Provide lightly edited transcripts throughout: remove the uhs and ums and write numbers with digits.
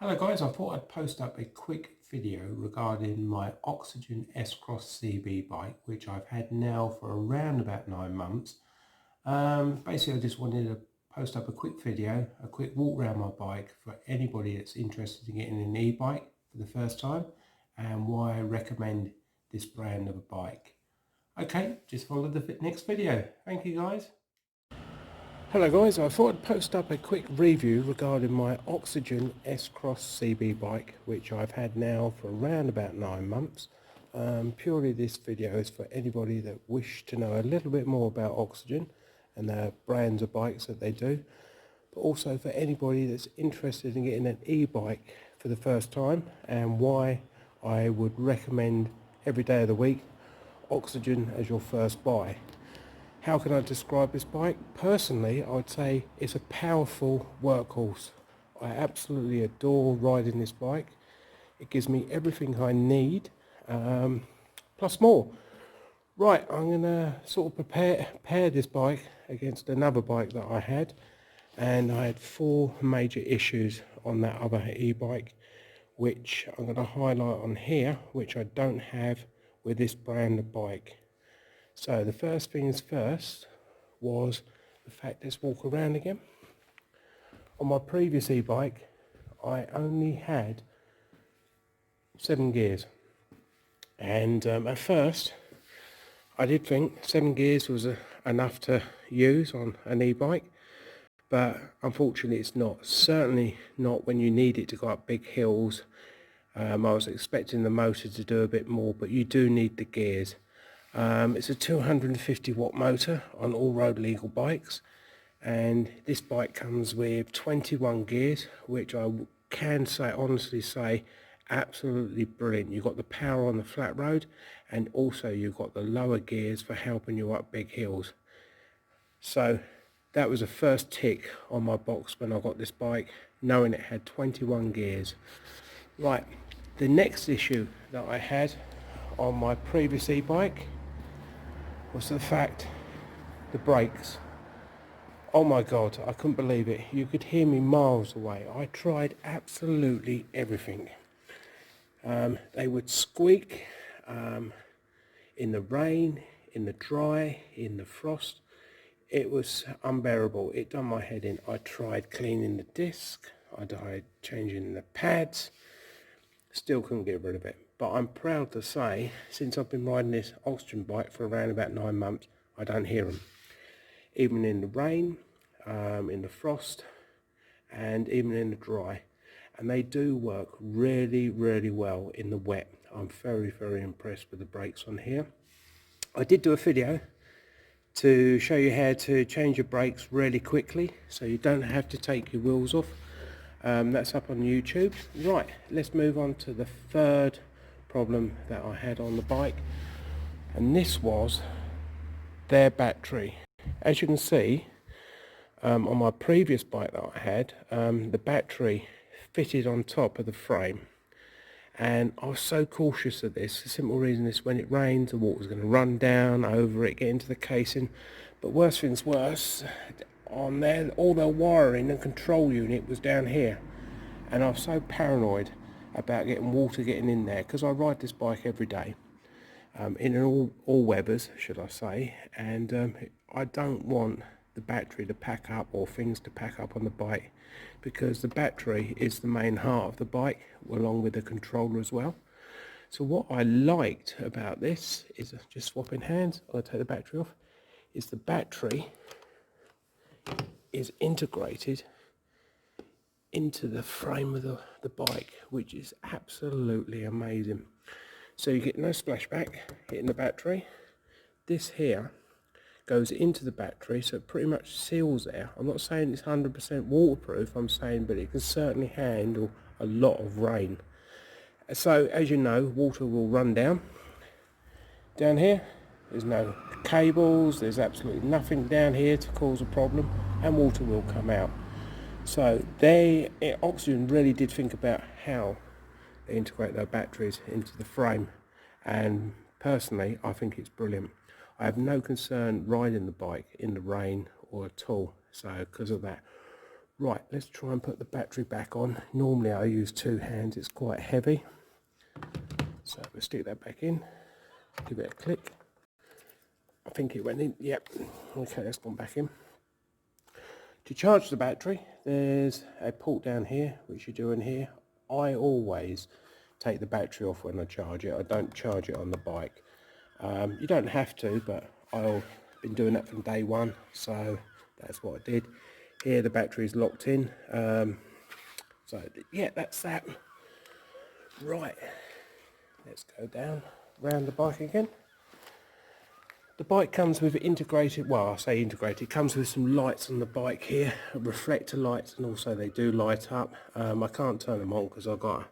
Hello guys, I thought I'd post up a quick video regarding my Oxygen S-Cross CB bike, which I've had now for around about 9 months. Basically I just wanted to post up a quick video, a quick walk around my bike for anybody that's interested in getting an e-bike for the first time and why I recommend this brand of a bike. Okay, just follow the next video. Thank you guys. Hello guys, I thought I'd post up a quick review regarding my Oxygen S-Cross CB bike, which I've had now for around about 9 months. Purely this video is for anybody that wish to know a little bit more about Oxygen and the brands of bikes that they do, but also for anybody that's interested in getting an e-bike for the first time and why I would recommend every day of the week Oxygen as your first buy. How can I describe this bike? Personally, I would say it's a powerful workhorse. I absolutely adore riding this bike. It gives me everything I need, plus more. Right, I'm going to sort of pair this bike against another bike that I had, and I had 4 major issues on that other e-bike, which I'm going to highlight on here, which I don't have with this brand of bike. So the first things first was the fact, let's walk around again. On my previous e-bike, I only had 7 gears. And at first, I did think 7 gears was enough to use on an e-bike. But unfortunately it's not. Certainly not when you need it to go up big hills. I was expecting the motor to do a bit more, but you do need the gears. It's a 250 watt motor on all road legal bikes, and this bike comes with 21 gears, which I can say, honestly say, absolutely brilliant. You've got the power on the flat road, and also you've got the lower gears for helping you up big hills. So that was the first tick on my box when I got this bike, knowing it had 21 gears. Right, the next issue that I had on my previous e-bike was the fact, the brakes. Oh my god, I couldn't believe it. You could hear me miles away. I tried absolutely everything. They would squeak in the rain, in the dry, in the frost. It was unbearable. It done my head in. I tried cleaning the disc, I tried changing the pads, still couldn't get rid of it. But I'm proud to say, since I've been riding this Oxygen bike for around about 9 months, I don't hear them. Even in the rain, in the frost, and even in the dry. And they do work really, really well in the wet. I'm very, very impressed with the brakes on here. I did do a video to show you how to change your brakes really quickly, so you don't have to take your wheels off. That's up on YouTube. Right, let's move on to the third problem that I had on the bike, and this was their battery. As you can see, on my previous bike that I had, the battery fitted on top of the frame, and I was so cautious of this. The simple reason is when it rains, the water's going to run down over it, get into the casing. But worse things worse, on there, all the wiring and control unit was down here, and I was so paranoid about getting water getting in there, because I ride this bike every day, in all weathers, should I say, and I don't want the battery to pack up or things to pack up on the bike, because the battery is the main heart of the bike, along with the controller as well. So what I liked about this is, just swapping hands, I'll take the battery off, is the battery is integrated into the frame of the bike, which is absolutely amazing. So you get no splashback hitting the battery. This here goes into the battery, so it pretty much seals there. I'm not saying it's 100% waterproof, I'm saying, but it can certainly handle a lot of rain. So as you know, water will run down here. There's no cables, there's absolutely nothing down here to cause a problem, and water will come out. So Oxygen really did think about how they integrate their batteries into the frame, and personally I think it's brilliant. I have no concern riding the bike in the rain or at all, so because of that. Right, let's try and put the battery back on. Normally I use two hands, it's quite heavy. So we'll stick that back in, give it a click. I think it went in, yep. Okay, that's gone back in. To charge the battery, there's a port down here, which you do in here. I always take the battery off when I charge it. I don't charge it on the bike. You don't have to, but I've been doing that from day one, so that's what I did. Here the battery is locked in. So yeah, that's that. Right, let's go down round the bike again. The bike comes with integrated, well I say integrated, it comes with some lights on the bike here, reflector lights, and also they do light up. I can't turn them on because I've got,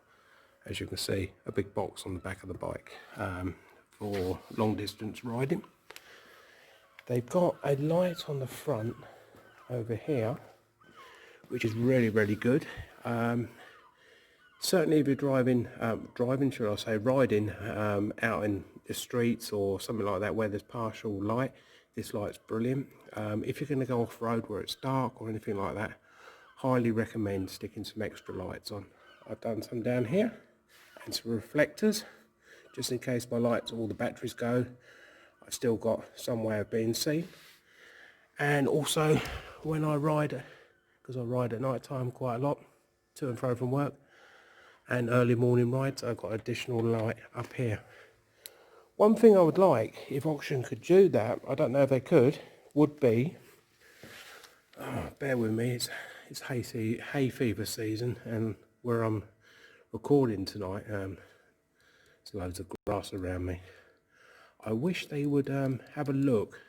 as you can see, a big box on the back of the bike for long distance riding. They've got a light on the front over here, which is really, really good. Certainly if you're riding out in the streets or something like that where there's partial light, this light's brilliant. If you're going to go off-road where it's dark or anything like that, highly recommend sticking some extra lights on. I've done some down here and some reflectors, just in case my lights, all the batteries go, I've still got some way of being seen. And also when I ride, because I ride at night time quite a lot, to and fro from work, and early morning rides, I've got additional light up here. One thing I would like, if Auction could do that, I don't know if they could, would be, bear with me, it's hay fever season, and where I'm recording tonight, there's loads of grass around me. I wish they would have a look,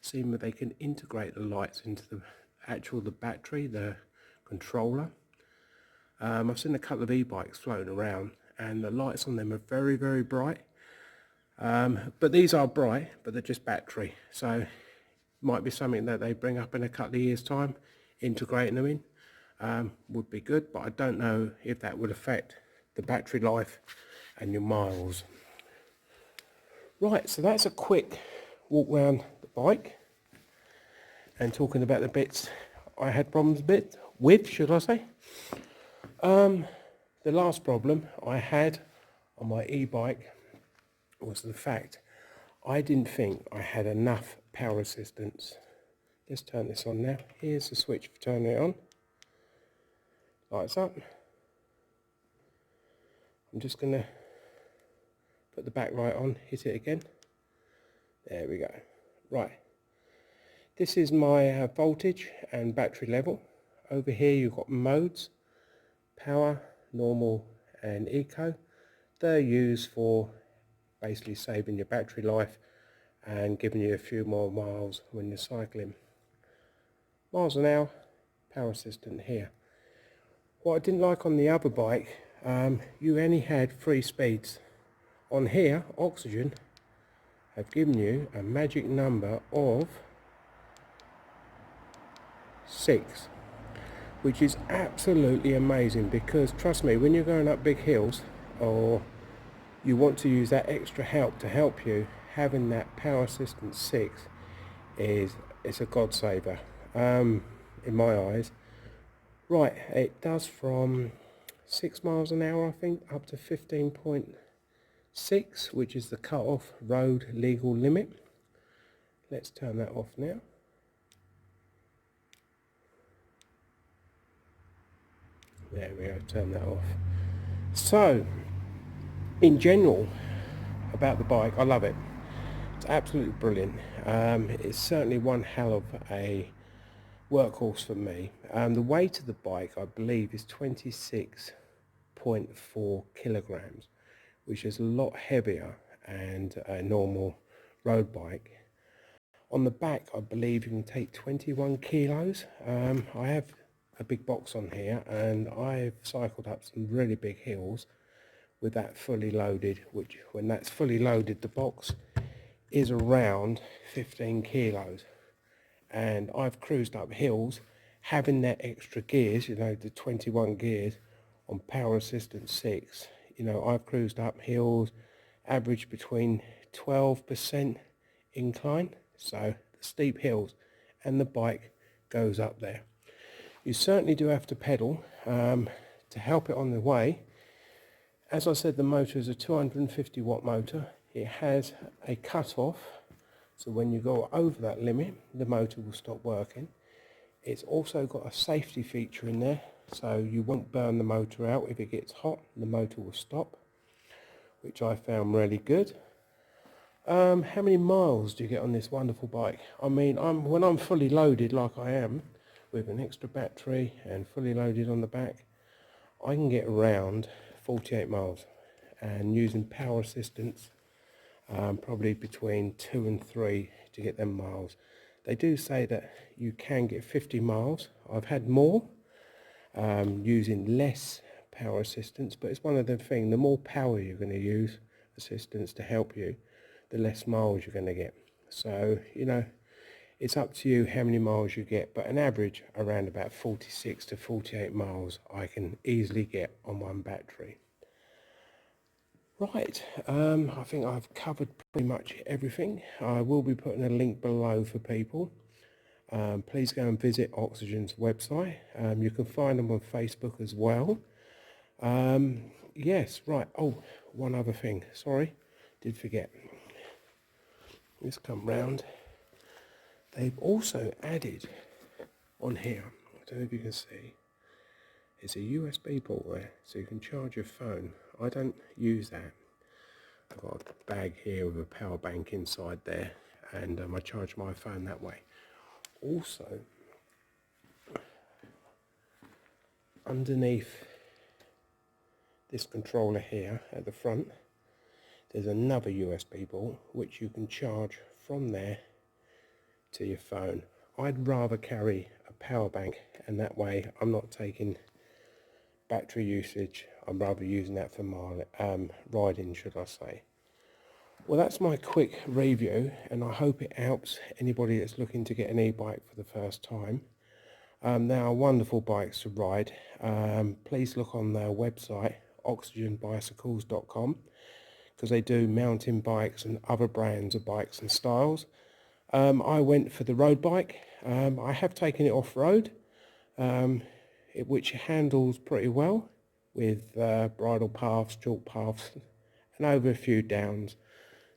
seeing if they can integrate the lights into the battery, the controller. I've seen a couple of e-bikes floating around and the lights on them are very, very bright. But these are bright, but they're just battery. So might be something that they bring up in a couple of years' time, integrating them in. Would be good, but I don't know if that would affect the battery life and your miles. Right, so that's a quick walk around the bike and talking about the bits I had problems with, should I say. The last problem I had on my e-bike was the fact I didn't think I had enough power assistance. Let's turn this on now. Here's the switch for turning it on. Lights up. I'm just going to put the backlight on, hit it again. There we go. Right. This is my voltage and battery level. Over here you've got modes. Power, normal and eco. They're used for basically saving your battery life and giving you a few more miles when you're cycling. Miles an hour, power assistant here. What I didn't like on the other bike, you only had 3 speeds. On here, Oxygen have given you a magic number of 6. Which is absolutely amazing, because trust me, when you're going up big hills or you want to use that extra help to help you, having that power assistance 6 it's a god saver in my eyes. Right, it does from 6 miles an hour I think up to 15.6, which is the cut-off road legal limit. Let's turn that off now. There we go, turn that off. So, in general, about the bike, I love it. It's absolutely brilliant. It's certainly one hell of a workhorse for me. The weight of the bike, I believe, is 26.4 kilograms, which is a lot heavier than a normal road bike. On the back, I believe you can take 21 kilos. I have a big box on here and I've cycled up some really big hills with that fully loaded, which when that's fully loaded the box is around 15 kilos, and I've cruised up hills having that extra gears, you know, the 21 gears on power assistance 6. You know, I've cruised up hills average between 12% incline, so the steep hills, and the bike goes up there. You certainly do have to pedal to help it on the way. As I said, the motor is a 250 watt motor. It has a cut-off, so when you go over that limit, the motor will stop working. It's also got a safety feature in there, so you won't burn the motor out. If it gets hot, the motor will stop, which I found really good. How many miles do you get on this wonderful bike? I mean, when I'm fully loaded like I am, with an extra battery and fully loaded on the back, I can get around 48 miles, and using power assistance, probably between 2 and 3 to get them miles. They do say that you can get 50 miles. I've had more using less power assistance, but it's one of the things, the more power you're going to use assistance to help you, the less miles you're going to get. So, you know, it's up to you how many miles you get, but an average around about 46 to 48 miles I can easily get on one battery. Right, I think I've covered pretty much everything. I will be putting a link below for people. Please go and visit Oxygen's website. You can find them on Facebook as well. Yes, right. Oh, one other thing. Sorry, did forget. Let's come round. They've also added on here, I don't know if you can see, it's a USB port there, so you can charge your phone. I don't use that. I've got a bag here with a power bank inside there, and I charge my phone that way. Also, underneath this controller here at the front, there's another USB port which you can charge from there to your phone. I'd rather carry a power bank, and that way I'm not taking battery usage. I'm rather using that for my riding, should I say. Well, that's my quick review, and I hope it helps anybody that's looking to get an e-bike for the first time. They are wonderful bikes to ride. Please look on their website, oxygenbicycles.com, because they do mountain bikes and other brands of bikes and styles. I went for the road bike. I have taken it off-road, which handles pretty well with bridle paths, chalk paths, and over a few downs.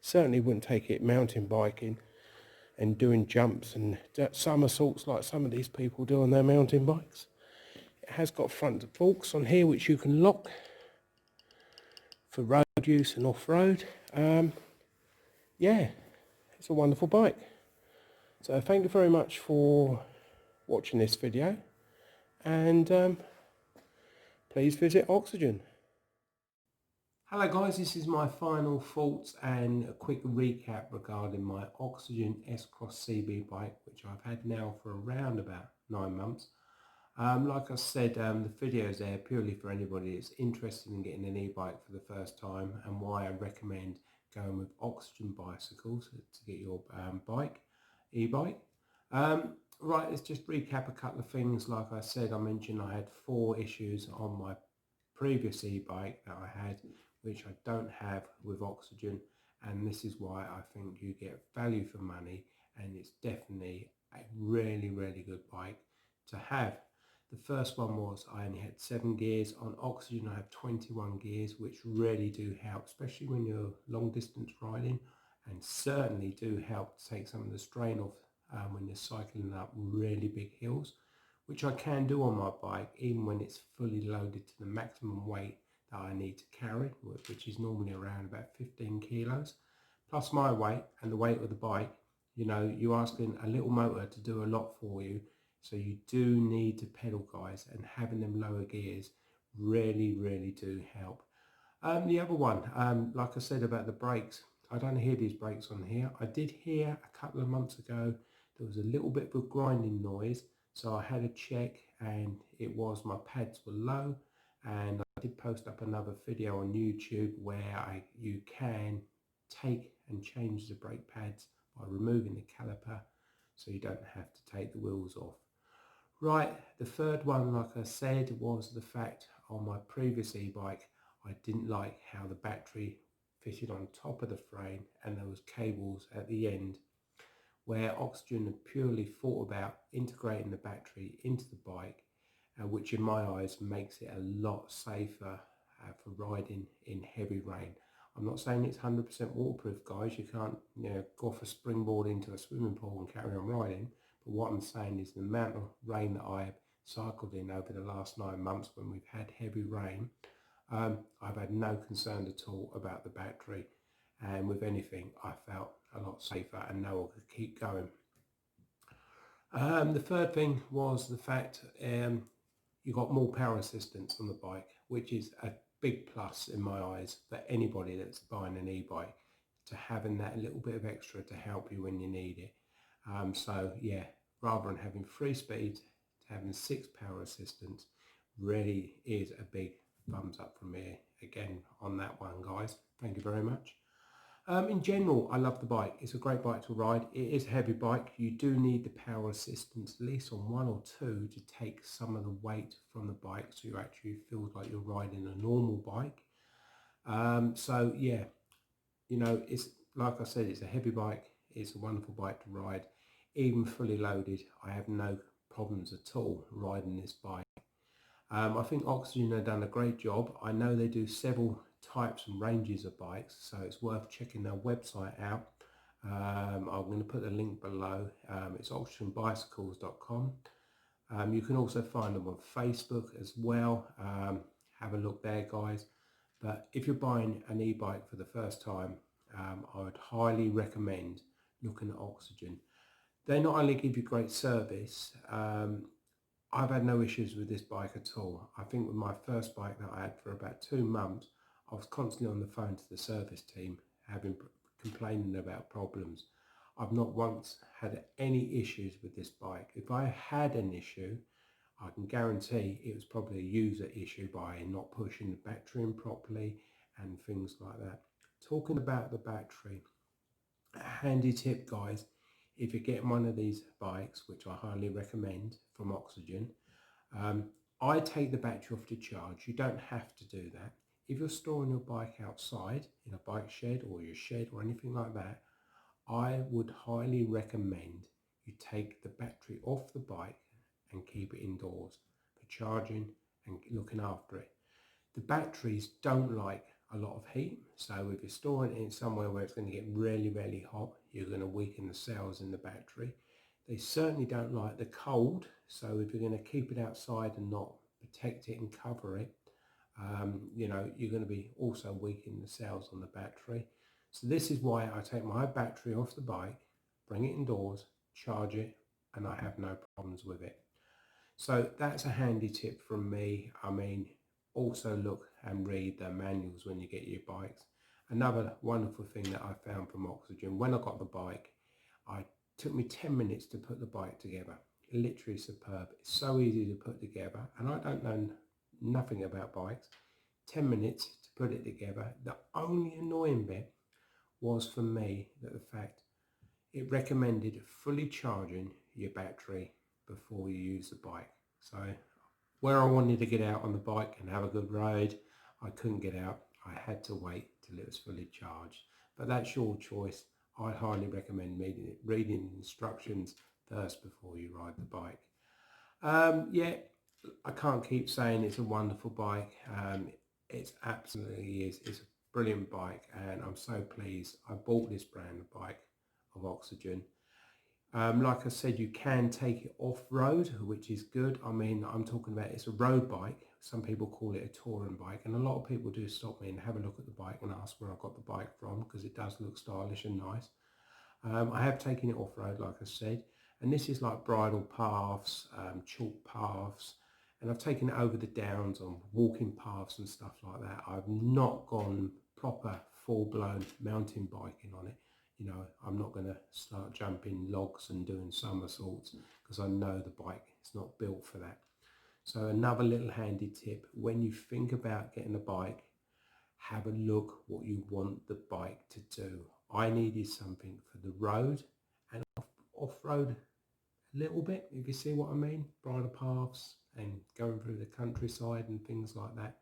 Certainly wouldn't take it mountain biking and doing jumps and somersaults like some of these people do on their mountain bikes. It has got front forks on here which you can lock for road use and off-road. Yeah, it's a wonderful bike. So thank you very much for watching this video, and please visit Oxygen. Hello guys, this is my final thoughts and a quick recap regarding my Oxygen S-Cross CB bike, which I've had now for around about 9 months. Like I said, the video is there purely for anybody that's interested in getting an e-bike for the first time, and why I recommend going with Oxygen Bicycles to get your e-bike. Right, let's just recap a couple of things. Like I said, I mentioned I had 4 issues on my previous e-bike that I had, which I don't have with Oxygen, and this is why I think you get value for money, and it's definitely a really, really good bike to have. The first one was I only had 7 gears. On Oxygen I have 21 gears, which really do help, especially when you're long distance riding, and certainly do help to take some of the strain off when you're cycling up really big hills, which I can do on my bike even when it's fully loaded to the maximum weight that I need to carry, which is normally around about 15 kilos, plus my weight and the weight of the bike. You know, you're asking a little motor to do a lot for you, so you do need to pedal, guys, and having them lower gears really, really do help. The other one, like I said about the brakes, I don't hear these brakes on here. I did hear a couple of months ago there was a little bit of a grinding noise, so I had a check, and it was my pads were low. And I did post up another video on YouTube where you can take and change the brake pads by removing the caliper, so you don't have to take the wheels off. Right, the third one, like I said, was the fact on my previous e-bike I didn't like how the battery fitted on top of the frame and there was cables at the end, where Oxygen had purely thought about integrating the battery into the bike. which in my eyes makes it a lot safer for riding in heavy rain. I'm not saying it's 100% waterproof, guys. You can't, go off a springboard into a swimming pool and carry on riding. But what I'm saying is the amount of rain that I have cycled in over the last 9 months when we've had heavy rain, I've had no concern at all about the battery. And with anything, I felt a lot safer and know I could keep going. The third thing was the fact you got more power assistance on the bike, which is a big plus in my eyes for anybody that's buying an e-bike, to having that little bit of extra to help you when you need it. So yeah, rather than having 3 speeds, having 6 power assistance really is a big thumbs up from me again on that one, guys. Thank you very much. In general, I love the bike. It's a great bike to ride. It is a heavy bike. You do need the power assistance, at least on 1 or 2, to take some of the weight from the bike, so you actually feel like you're riding a normal bike. So yeah, it's like I said, it's a heavy bike. It's a wonderful bike to ride. Even fully loaded, I have no problems at all riding this bike. I think Oxygen have done a great job. I know they do several types and ranges of bikes, so it's worth checking their website out. I'm going to put the link below. It's oxygenbicycles.com. You can also find them on Facebook as well. Have a look there, guys. But if you're buying an e-bike for the first time, I would highly recommend looking at Oxygen. They not only give you great service, I've had no issues with this bike at all. I think with my first bike that I had for about 2 months, I was constantly on the phone to the service team, complaining about problems. I've not once had any issues with this bike. If I had an issue, I can guarantee it was probably a user issue by not pushing the battery in properly and things like that. Talking about the battery, a handy tip, guys, if you're getting one of these bikes, which I highly recommend from Oxygen, I take the battery off to charge. You don't have to do that. If you're storing your bike outside in a bike shed or your shed or anything like that, I would highly recommend you take the battery off the bike and keep it indoors for charging and looking after it. The batteries don't like a lot of heat, so if you're storing it in somewhere where it's going to get really, really hot, you're going to weaken the cells in the battery. They certainly don't like the cold, so if you're going to keep it outside and not protect it and cover it, you're going to be also weakening the cells on the battery. So this is why I take my battery off the bike, bring it indoors, charge it, and I have no problems with it. So that's a handy tip from me. I mean, also look and read the manuals when you get your bikes. Another wonderful thing that I found from Oxygen, when I got the bike, it took me 10 minutes to put the bike together. Literally superb. It's so easy to put together, and I don't know nothing about bikes. 10 minutes to put it together. The only annoying bit was for me that the fact it recommended fully charging your battery before you use the bike. So where I wanted to get out on the bike and have a good ride, I couldn't get out. I had to wait till it was fully charged. But that's your choice. I highly recommend reading instructions first before you ride the bike. Yeah, I can't keep saying it's a wonderful bike. It absolutely is. It's a brilliant bike, and I'm so pleased I bought this brand of bike of Oxygen. Like I said, you can take it off-road, which is good. I mean, I'm talking about it's a road bike. Some people call it a touring bike, and a lot of people do stop me and have a look at the bike and ask where I got the bike from, because it does look stylish and nice. I have taken it off-road, like I said, and this is like bridle paths, chalk paths, and I've taken it over the downs on walking paths and stuff like that. I've not gone proper full-blown mountain biking on it. I'm not going to start jumping logs and doing somersaults, because I know the bike is not built for that. So another little handy tip, when you think about getting a bike, have a look what you want the bike to do. I needed something for the road and off-road a little bit, if you see what I mean, bridle paths and going through the countryside and things like that.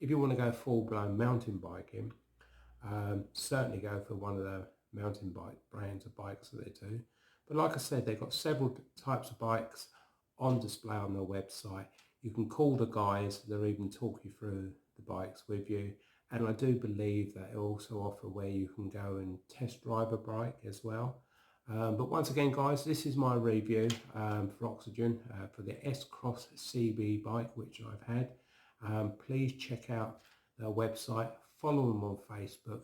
If you want to go full-blown mountain biking, certainly go for one of the mountain bike brands of bikes that they do. But like I said, they've got several types of bikes on display on their website. You can call the guys, they'll even talk you through the bikes with you. And I do believe that they also offer where you can go and test drive a bike as well. But once again, guys, this is my review for Oxygen for the S-Cross CB bike, which I've had. Please check out their website, follow them on Facebook,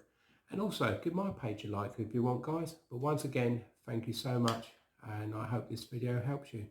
and also give my page a like if you want, guys. But once again, thank you so much, and I hope this video helps you.